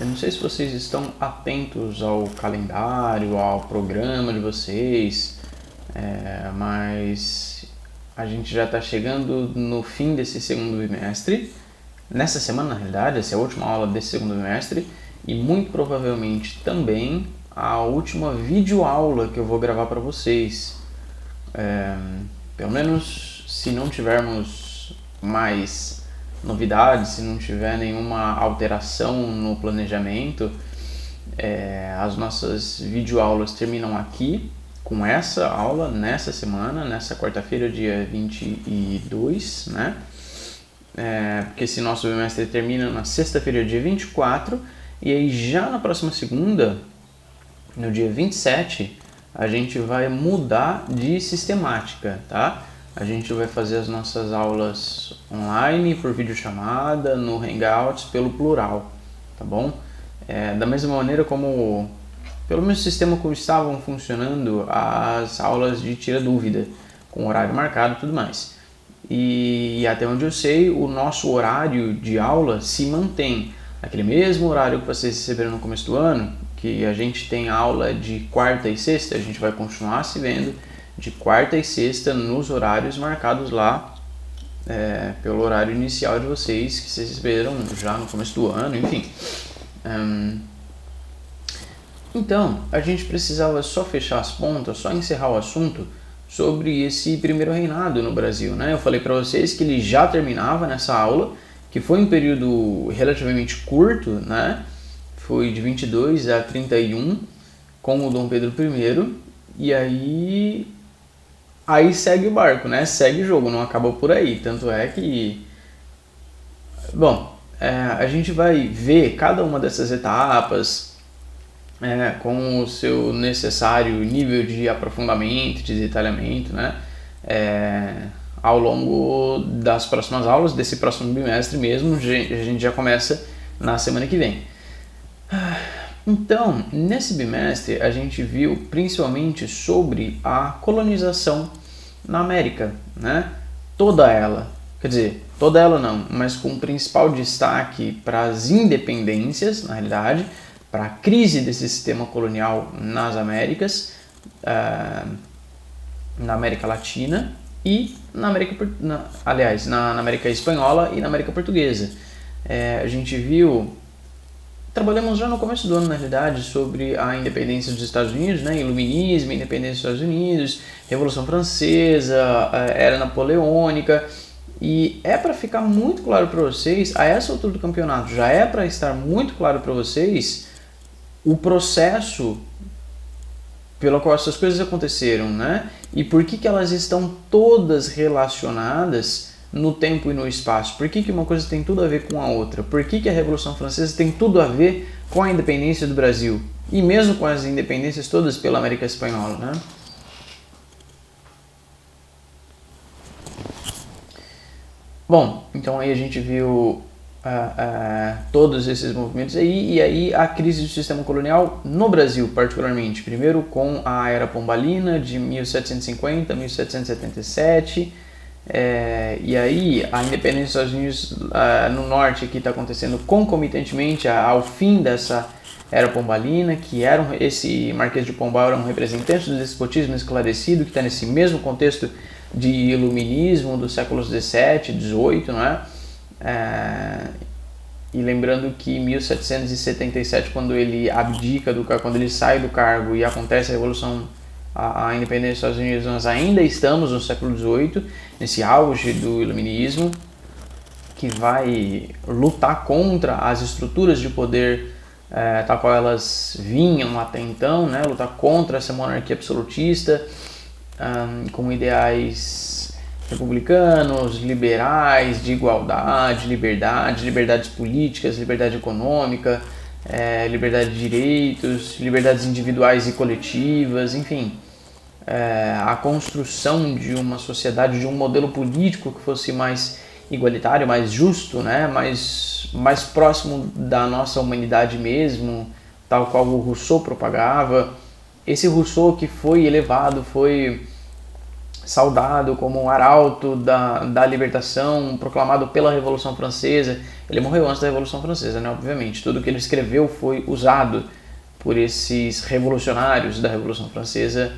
Eu não sei se vocês estão atentos ao calendário, ao programa de vocês, mas a gente já está chegando no fim desse segundo bimestre. Nessa semana, na realidade, essa é a última aula desse segundo bimestre e muito provavelmente também a última videoaula que eu vou gravar para vocês. Pelo menos se não tivermos mais novidades, se não tiver nenhuma alteração no planejamento, as nossas videoaulas terminam aqui com essa aula nessa semana, nessa quarta-feira, dia 22, né? Porque esse nosso bimestre termina na sexta-feira, dia 24, e aí já na próxima segunda, no dia 27, a gente vai mudar de sistemática, tá? A gente vai fazer as nossas aulas online, por videochamada, no Hangouts, pelo plural, tá bom? Da mesma maneira como, pelo mesmo sistema como estavam funcionando as aulas de tira dúvida, com horário marcado e tudo mais. E até onde eu sei, o nosso horário de aula se mantém. Aquele mesmo horário que vocês receberam no começo do ano, que a gente tem aula de quarta e sexta, a gente vai continuar se vendo de quarta e sexta nos horários marcados lá pelo horário inicial de vocês, que vocês receberam já no começo do ano, enfim. Então, a gente precisava só fechar as pontas, só encerrar o assunto sobre esse primeiro reinado no Brasil, né? Eu falei para vocês que ele já terminava nessa aula, que foi um período relativamente curto, né? Foi de 22 a 31 com o Dom Pedro I, e aí segue o barco, né? Segue o jogo, não acabou por aí. Tanto é que, bom, a gente vai ver cada uma dessas etapas com o seu necessário nível de aprofundamento, de detalhamento, né? Ao longo das próximas aulas, desse próximo bimestre mesmo, a gente já começa na semana que vem. Então, nesse bimestre, a gente viu principalmente sobre a colonização na América, né? Toda ela, quer dizer, toda ela não, mas com principal destaque para as independências, na realidade, para a crise desse sistema colonial nas Américas, na América Latina e na América Espanhola e na América Portuguesa. A gente viu, trabalhamos já no começo do ano, na realidade, sobre a independência dos Estados Unidos, né? Iluminismo, independência dos Estados Unidos, Revolução Francesa, Era Napoleônica, e para ficar muito claro para vocês, a essa altura do campeonato, já para estar muito claro para vocês o processo pelo qual essas coisas aconteceram, né? E por que elas estão todas relacionadas no tempo e no espaço. Por que uma coisa tem tudo a ver com a outra? Por que a Revolução Francesa tem tudo a ver com a independência do Brasil? E mesmo com as independências todas pela América Espanhola, né? Bom, então aí a gente viu todos esses movimentos aí, e aí a crise do sistema colonial no Brasil, particularmente. Primeiro com a Era Pombalina, de 1750 a 1777, e aí a independência dos Estados Unidos no norte aqui está acontecendo concomitantemente ao fim dessa Era Pombalina, que esse Marquês de Pombal era um representante do despotismo esclarecido, que está nesse mesmo contexto de iluminismo dos séculos 17, 18, não é? E lembrando que em 1777, quando ele abdica quando ele sai do cargo e acontece a Revolução, a independência dos Estados Unidos, nós ainda estamos no século XVIII, nesse auge do iluminismo, que vai lutar contra as estruturas de poder tal qual elas vinham até então, né? Lutar contra essa monarquia absolutista, com ideais republicanos, liberais, de igualdade, liberdades políticas, liberdade econômica, liberdade de direitos, liberdades individuais e coletivas, enfim, a construção de uma sociedade, de um modelo político que fosse mais igualitário, mais justo, né? mais próximo da nossa humanidade mesmo, tal qual o Rousseau propagava. Esse Rousseau que foi elevado, foi saudado como um arauto da libertação, proclamado pela Revolução Francesa. Ele morreu antes da Revolução Francesa, né? Obviamente. Tudo que ele escreveu foi usado por esses revolucionários da Revolução Francesa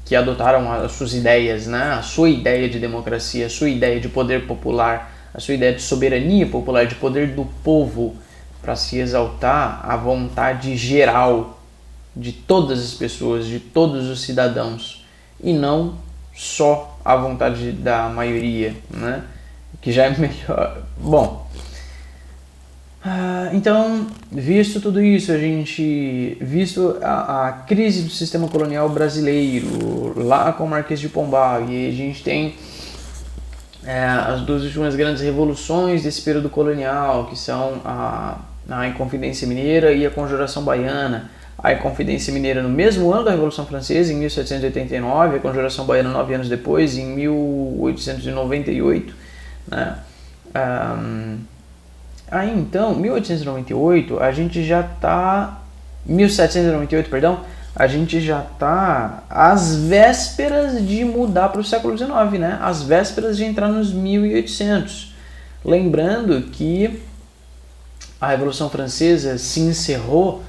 que adotaram as suas ideias, né? A sua ideia de democracia, a sua ideia de poder popular, a sua ideia de soberania popular, de poder do povo, para se exaltar a vontade geral de todas as pessoas, de todos os cidadãos, e não só a vontade da maioria, né? Que já é melhor. Bom, então, visto tudo isso, visto a crise do sistema colonial brasileiro, lá com o Marquês de Pombal, e a gente tem as duas últimas grandes revoluções desse período colonial, que são a Inconfidência Mineira e a Conjuração Baiana. A Inconfidência Mineira no mesmo ano da Revolução Francesa, em 1789, a Conjuração Baiana 9 anos depois, em 1898, né? Aí então, 1898, a gente já está... 1798, perdão, a gente já está às vésperas de mudar para o século XIX, né? Às vésperas de entrar nos 1800. Lembrando que a Revolução Francesa se encerrou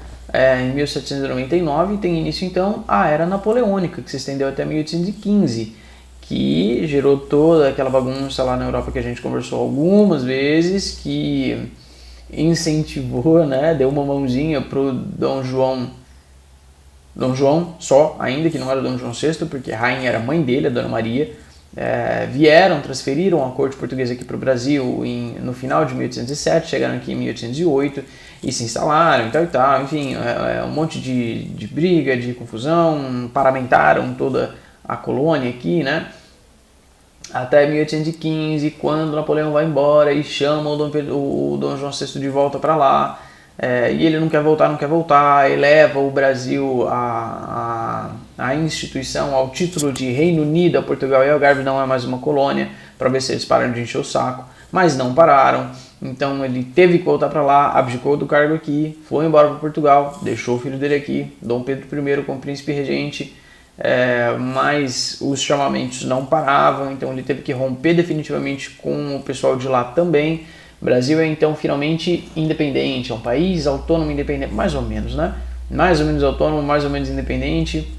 em 1799 e tem início então a Era Napoleônica, que se estendeu até 1815, que gerou toda aquela bagunça lá na Europa que a gente conversou algumas vezes, que incentivou, né, deu uma mãozinha pro Dom João só, ainda que não era Dom João VI, porque a rainha era mãe dele, a Dona Maria. Transferiram a corte portuguesa aqui para o Brasil no final de 1807, chegaram aqui em 1808 e se instalaram e tal, enfim, um monte de briga, de confusão, paramentaram toda a colônia aqui, né? Até 1815, quando Napoleão vai embora e chama o Dom João VI de volta para lá, e ele não quer voltar, eleva o Brasil a instituição, ao título de Reino Unido, a Portugal e Algarve não é mais uma colônia, para ver se eles param de encher o saco, mas não pararam. Então ele teve que voltar para lá, abdicou do cargo aqui, foi embora para Portugal, deixou o filho dele aqui, Dom Pedro I como príncipe regente, mas os chamamentos não paravam, então ele teve que romper definitivamente com o pessoal de lá também. O Brasil é então finalmente independente, é um país autônomo independente, mais ou menos, né? Mais ou menos autônomo, mais ou menos independente.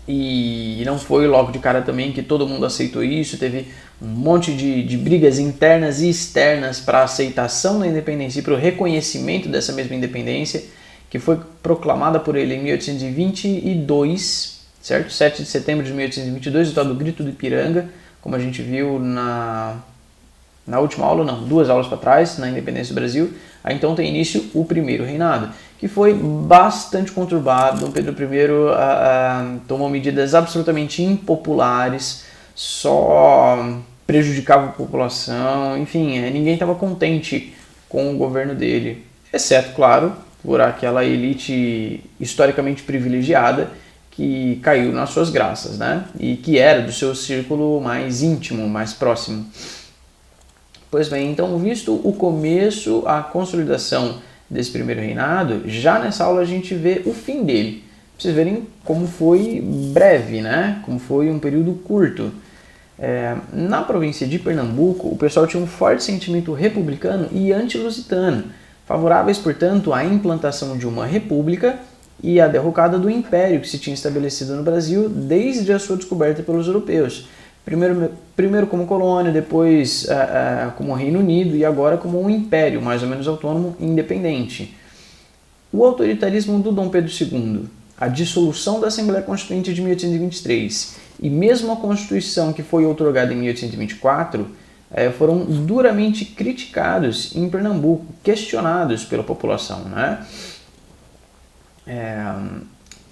E não foi logo de cara também que todo mundo aceitou isso, teve um monte de brigas internas e externas para a aceitação da independência e para o reconhecimento dessa mesma independência, que foi proclamada por ele em 1822, certo? 7 de setembro de 1822, o tal do Grito do Ipiranga, como a gente viu na última aula, não, 2 aulas para trás, na independência do Brasil. Aí então tem início o primeiro reinado, que foi bastante conturbado. Dom Pedro I tomou medidas absolutamente impopulares, só prejudicava a população, enfim, ninguém estava contente com o governo dele, exceto, claro, por aquela elite historicamente privilegiada que caiu nas suas graças, né? E que era do seu círculo mais íntimo, mais próximo. Pois bem, então, visto o começo, a consolidação desse primeiro reinado, já nessa aula a gente vê o fim dele. Pra vocês verem como foi breve, né? Como foi um período curto. Na província de Pernambuco, o pessoal tinha um forte sentimento republicano e anti-lusitano, favoráveis, portanto, à implantação de uma república e à derrocada do império que se tinha estabelecido no Brasil desde a sua descoberta pelos europeus. Primeiro como colônia, depois como Reino Unido e agora como um império mais ou menos autônomo e independente. O autoritarismo do Dom Pedro II, a dissolução da Assembleia Constituinte de 1823 e mesmo a Constituição que foi outorgada em 1824 foram duramente criticados em Pernambuco, questionados pela população, né?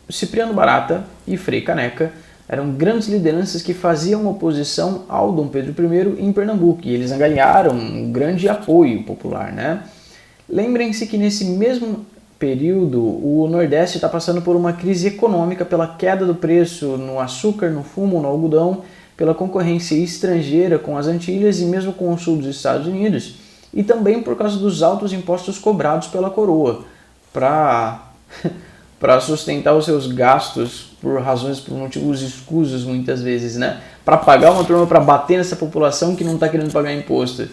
Cipriano Barata e Frei Caneca eram grandes lideranças que faziam oposição ao Dom Pedro I em Pernambuco, e eles ganharam um grande apoio popular, né? Lembrem-se que nesse mesmo período o Nordeste está passando por uma crise econômica pela queda do preço no açúcar, no fumo, no algodão, pela concorrência estrangeira com as Antilhas e mesmo com o sul dos Estados Unidos, e também por causa dos altos impostos cobrados pela coroa para sustentar os seus gastos por motivos escusos muitas vezes, né? Para pagar uma turma para bater nessa população que não está querendo pagar imposto.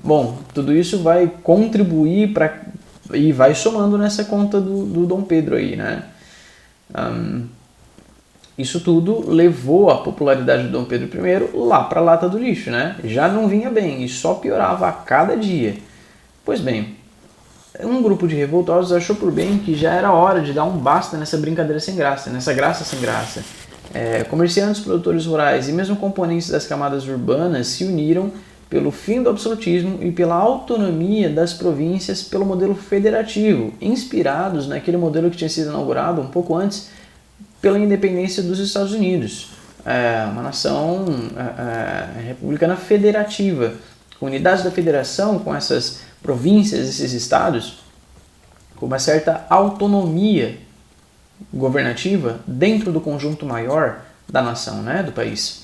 Bom, tudo isso vai contribuir e vai somando nessa conta do Dom Pedro aí, né? Isso tudo levou a popularidade do Dom Pedro I lá para a lata do lixo, né? Já não vinha bem e só piorava a cada dia. Pois bem, um grupo de revoltosos achou por bem que já era hora de dar um basta nessa brincadeira sem graça, nessa graça sem graça. Comerciantes, produtores rurais e mesmo componentes das camadas urbanas se uniram pelo fim do absolutismo e pela autonomia das províncias pelo modelo federativo, inspirados naquele modelo que tinha sido inaugurado um pouco antes pela independência dos Estados Unidos. Uma nação republicana federativa, com unidades da federação, com essas províncias, esses estados, com uma certa autonomia governativa dentro do conjunto maior da nação, né, do país.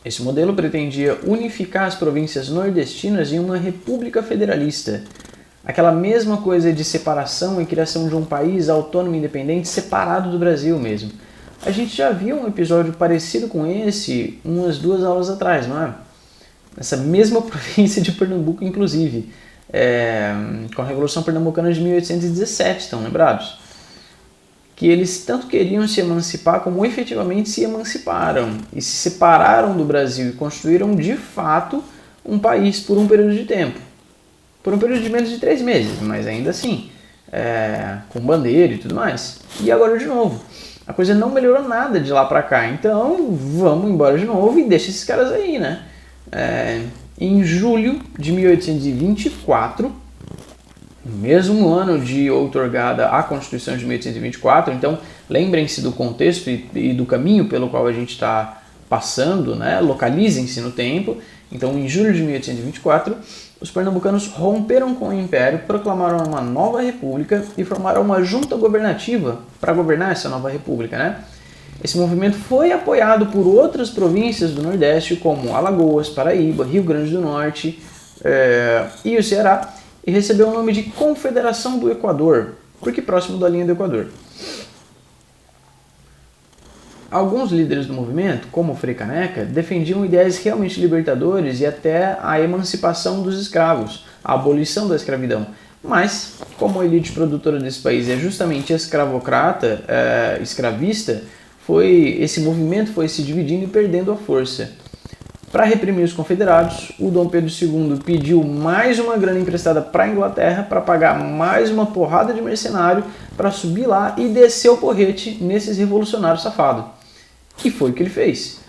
Esse modelo pretendia unificar as províncias nordestinas em uma república federalista. Aquela mesma coisa de separação e criação de um país autônomo e independente separado do Brasil mesmo. A gente já viu um episódio parecido com esse umas 2 aulas atrás, não é? Nessa mesma província de Pernambuco, inclusive, com a Revolução Pernambucana de 1817, estão lembrados? Que eles tanto queriam se emancipar como efetivamente se emanciparam e se separaram do Brasil e construíram de fato um país por um período de tempo. Por um período de menos de 3 meses, mas ainda assim, com bandeira e tudo mais. E agora de novo. A coisa não melhorou nada de lá pra cá, então vamos embora de novo e deixa esses caras aí, né? Em julho de 1824, mesmo ano de outorgada a Constituição de 1824, então lembrem-se do contexto e do caminho pelo qual a gente está passando, né? Localizem-se no tempo. Então, em julho de 1824, os pernambucanos romperam com o Império, proclamaram uma nova república e formaram uma junta governativa para governar essa nova república, né? Esse movimento foi apoiado por outras províncias do Nordeste, como Alagoas, Paraíba, Rio Grande do Norte e o Ceará, e recebeu o nome de Confederação do Equador, porque próximo da linha do Equador. Alguns líderes do movimento, como o Frei Caneca, defendiam ideais realmente libertadores e até a emancipação dos escravos, a abolição da escravidão. Mas, como a elite produtora desse país é justamente escravocrata, escravista, esse movimento foi se dividindo e perdendo a força. Para reprimir os confederados, o Dom Pedro II pediu mais uma grana emprestada para a Inglaterra para pagar mais uma porrada de mercenário para subir lá e descer o porrete nesses revolucionários safados. E foi o que ele fez.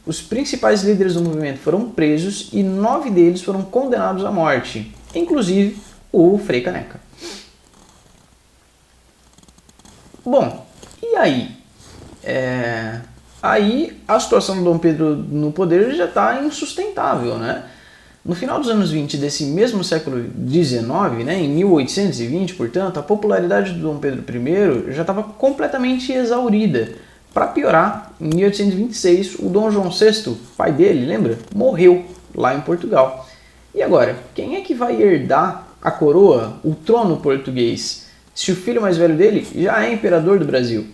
Os principais líderes do movimento foram presos e 9 deles foram condenados à morte, inclusive o Frei Caneca. Bom, e aí? Aí a situação do Dom Pedro no poder já está insustentável, né? No final dos anos 20 desse mesmo século XIX, né, em 1820, portanto, a popularidade do Dom Pedro I já estava completamente exaurida. Para piorar, em 1826, o Dom João VI, pai dele, lembra? Morreu lá em Portugal. E agora, quem é que vai herdar a coroa, o trono português, se o filho mais velho dele já é imperador do Brasil?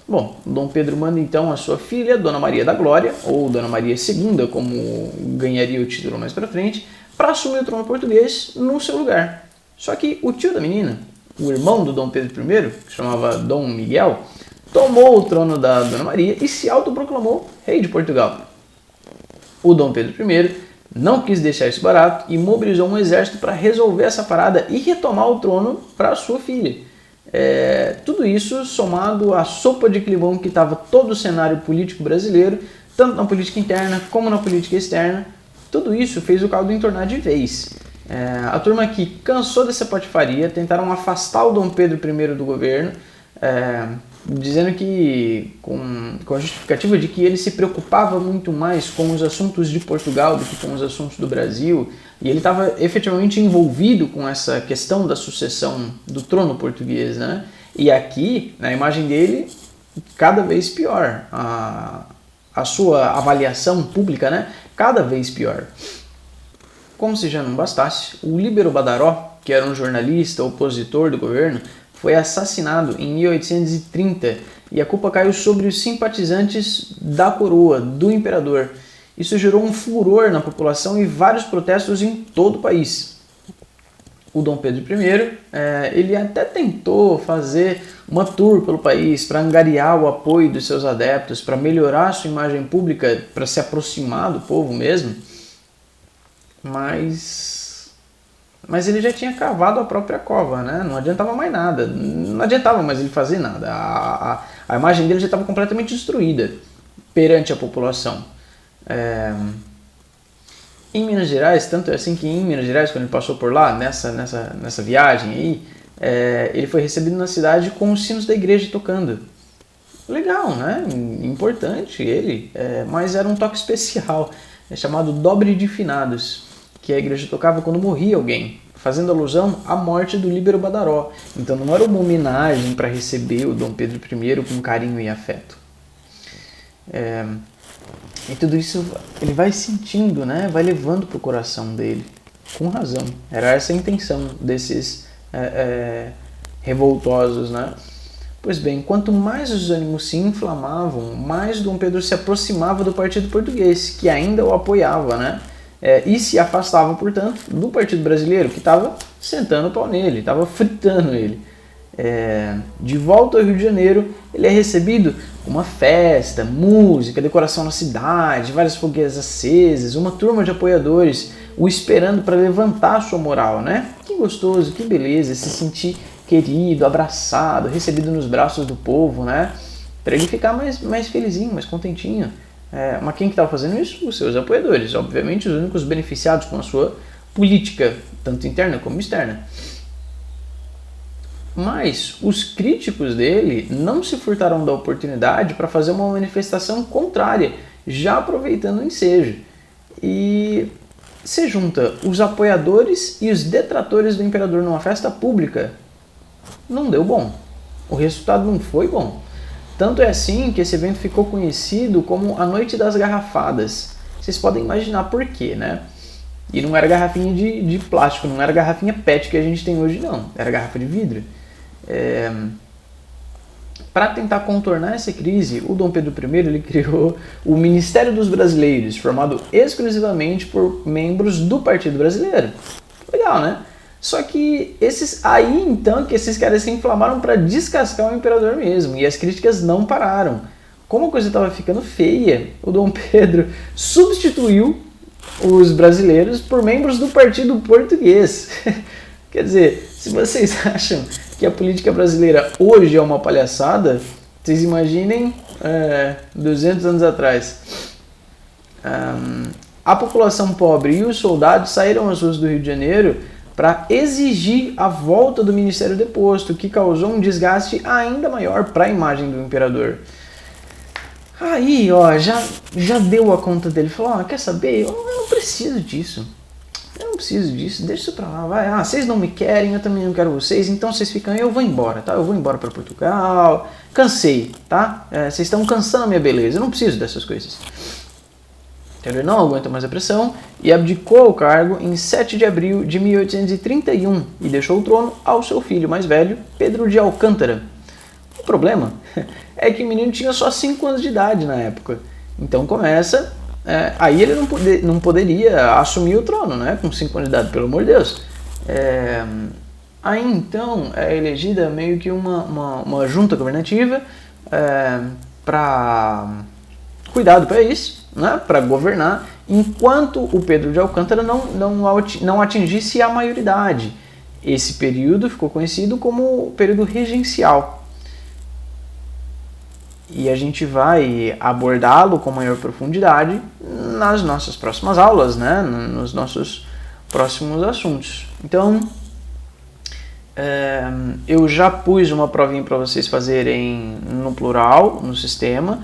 Bom, Dom Pedro manda então a sua filha, Dona Maria da Glória, ou Dona Maria II, como ganharia o título mais pra frente, para assumir o trono português no seu lugar. Só que o tio da menina, o irmão do Dom Pedro I, que se chamava Dom Miguel, tomou o trono da Dona Maria e se autoproclamou rei de Portugal. O Dom Pedro I não quis deixar isso barato e mobilizou um exército para resolver essa parada e retomar o trono para sua filha. Tudo isso somado à sopa de climão que estava todo o cenário político brasileiro, tanto na política interna como na política externa, tudo isso fez o caldo entornar de vez. A turma que cansou dessa patifaria tentaram afastar o Dom Pedro I do governo, dizendo que, com a justificativa de que ele se preocupava muito mais com os assuntos de Portugal do que com os assuntos do Brasil, e ele estava efetivamente envolvido com essa questão da sucessão do trono português, né? E aqui, na imagem dele, cada vez pior, a sua avaliação pública, né? Cada vez pior. Como se já não bastasse, o Líbero Badaró, que era um jornalista opositor do governo, foi assassinado em 1830 e a culpa caiu sobre os simpatizantes da coroa, do imperador. Isso gerou um furor na população e vários protestos em todo o país. O Dom Pedro I, ele até tentou fazer uma tour pelo país para angariar o apoio dos seus adeptos, para melhorar sua imagem pública, para se aproximar do povo mesmo, mas ele já tinha cavado a própria cova, né? Não adiantava mais nada, não adiantava mais ele fazer nada, a imagem dele já estava completamente destruída perante a população. Em Minas Gerais, tanto é assim que em Minas Gerais, quando ele passou por lá, nessa viagem aí, ele foi recebido na cidade com os sinos da igreja tocando. Legal, né? Importante ele, mas era um toque especial, chamado Dobre de Finados, que a igreja tocava quando morria alguém, fazendo alusão à morte do Líbero Badaró. Então não era uma homenagem para receber o Dom Pedro I com carinho e afeto. E tudo isso ele vai sentindo, né? Vai levando para o coração dele, com razão. Era essa a intenção desses revoltosos, né? Pois bem, quanto mais os ânimos se inflamavam, mais Dom Pedro se aproximava do partido português, que ainda o apoiava, né? E se afastava, portanto, do partido brasileiro, que estava sentando o pau nele, estava fritando ele. De volta ao Rio de Janeiro, ele é recebido com uma festa, música, decoração na cidade, várias fogueiras acesas, uma turma de apoiadores o esperando para levantar a sua moral, né? Que gostoso, que beleza, se sentir querido, abraçado, recebido nos braços do povo, né? Para ele ficar mais felizinho, mais contentinho. Mas quem que estava fazendo isso? Os seus apoiadores, obviamente os únicos beneficiados com a sua política, tanto interna como externa. Mas os críticos dele não se furtaram da oportunidade para fazer uma manifestação contrária, já aproveitando o ensejo. E se junta os apoiadores e os detratores do imperador numa festa pública. Não deu bom. O resultado não foi bom. Tanto é assim que esse evento ficou conhecido como a Noite das Garrafadas. Vocês podem imaginar por quê, né? E não era garrafinha de plástico, não era garrafinha PET que a gente tem hoje, não. Era garrafa de vidro. Para tentar contornar essa crise, o Dom Pedro I ele criou o Ministério dos Brasileiros, formado exclusivamente por membros do Partido Brasileiro. Legal, né? Só que esses caras se inflamaram para descascar o imperador mesmo, e as críticas não pararam. Como a coisa estava ficando feia, o Dom Pedro substituiu os brasileiros por membros do Partido Português. Quer dizer, se vocês acham que a política brasileira hoje é uma palhaçada, vocês imaginem 200 anos atrás. A população pobre e os soldados saíram às ruas do Rio de Janeiro para exigir a volta do ministério deposto, que causou um desgaste ainda maior para a imagem do imperador. Aí, já deu a conta dele, falou, quer saber, eu não preciso disso. Eu não preciso disso, deixa isso pra lá, vai. Vocês não me querem, eu também não quero vocês, então vocês ficam aí, eu vou embora, tá? Eu vou embora pra Portugal, cansei, tá? Vocês estão cansando a minha beleza, eu não preciso dessas coisas. Ele não aguenta mais a pressão e abdicou o cargo em 7 de abril de 1831 e deixou o trono ao seu filho mais velho, Pedro de Alcântara. O problema é que o menino tinha só 5 anos de idade na época, então começa... aí ele não poderia assumir o trono, né? Com 5 anos de idade, pelo amor de Deus. Aí então é elegida meio que uma junta governativa para cuidar do país, né? Para governar, enquanto o Pedro de Alcântara não atingisse a maioridade. Esse período ficou conhecido como o período regencial. E a gente vai abordá-lo com maior profundidade nas nossas próximas aulas, né? Nos nossos próximos assuntos. Então, eu já pus uma provinha para vocês fazerem no plural, no sistema.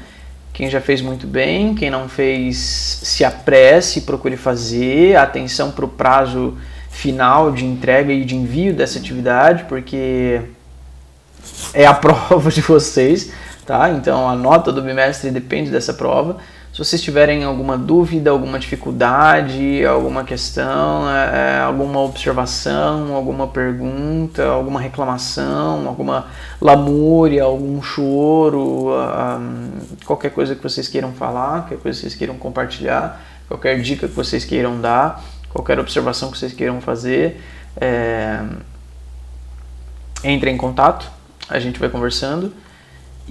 Quem já fez muito bem, quem não fez, se apresse, procure fazer. Atenção para o prazo final de entrega e de envio dessa atividade, porque é a prova de vocês. Tá? Então a nota do bimestre depende dessa prova. Se vocês tiverem alguma dúvida, alguma dificuldade, alguma questão, alguma observação, alguma pergunta, alguma reclamação, alguma lamúria, algum choro, qualquer coisa que vocês queiram falar, qualquer coisa que vocês queiram compartilhar, qualquer dica que vocês queiram dar, qualquer observação que vocês queiram fazer, entrem em contato, a gente vai conversando.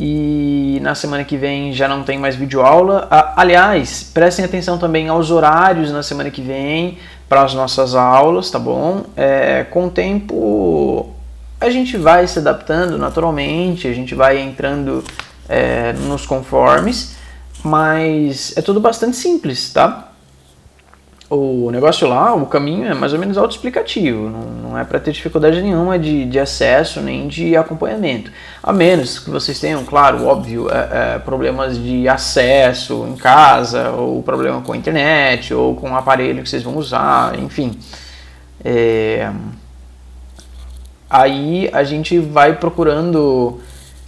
E na semana que vem já não tem mais videoaula. Aliás, prestem atenção também aos horários na semana que vem para as nossas aulas, tá bom? Com o tempo a gente vai se adaptando naturalmente, a gente vai entrando nos conformes, mas é tudo bastante simples, tá? O negócio lá, o caminho é mais ou menos autoexplicativo, não é para ter dificuldade nenhuma de acesso nem de acompanhamento. A menos que vocês tenham, claro, óbvio, problemas de acesso em casa, ou problema com a internet, ou com o aparelho que vocês vão usar, enfim. Aí a gente vai procurando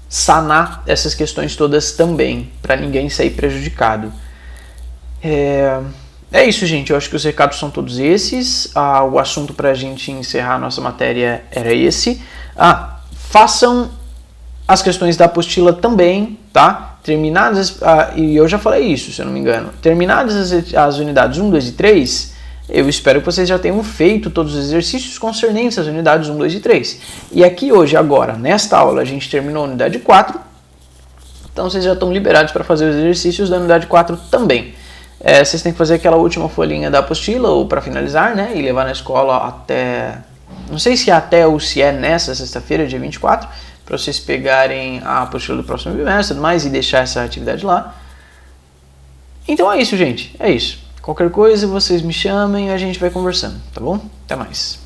sanar essas questões todas também, para ninguém sair prejudicado. É isso, gente. Eu acho que os recados são todos esses. O assunto para a gente encerrar a nossa matéria era esse. Façam as questões da apostila também, tá? Terminadas, e eu já falei isso, se eu não me engano. Terminadas as unidades 1, 2 e 3, eu espero que vocês já tenham feito todos os exercícios concernentes às unidades 1, 2 e 3. E aqui hoje, agora, nesta aula, a gente terminou a unidade 4. Então vocês já estão liberados para fazer os exercícios da unidade 4 também. Vocês têm que fazer aquela última folhinha da apostila, ou para finalizar, né, e levar na escola até, não sei se é até ou se é nessa sexta-feira, dia 24, para vocês pegarem a apostila do próximo bimestre e tudo mais, e deixar essa atividade lá. Então é isso, gente, é isso. Qualquer coisa, vocês me chamem e a gente vai conversando, tá bom? Até mais.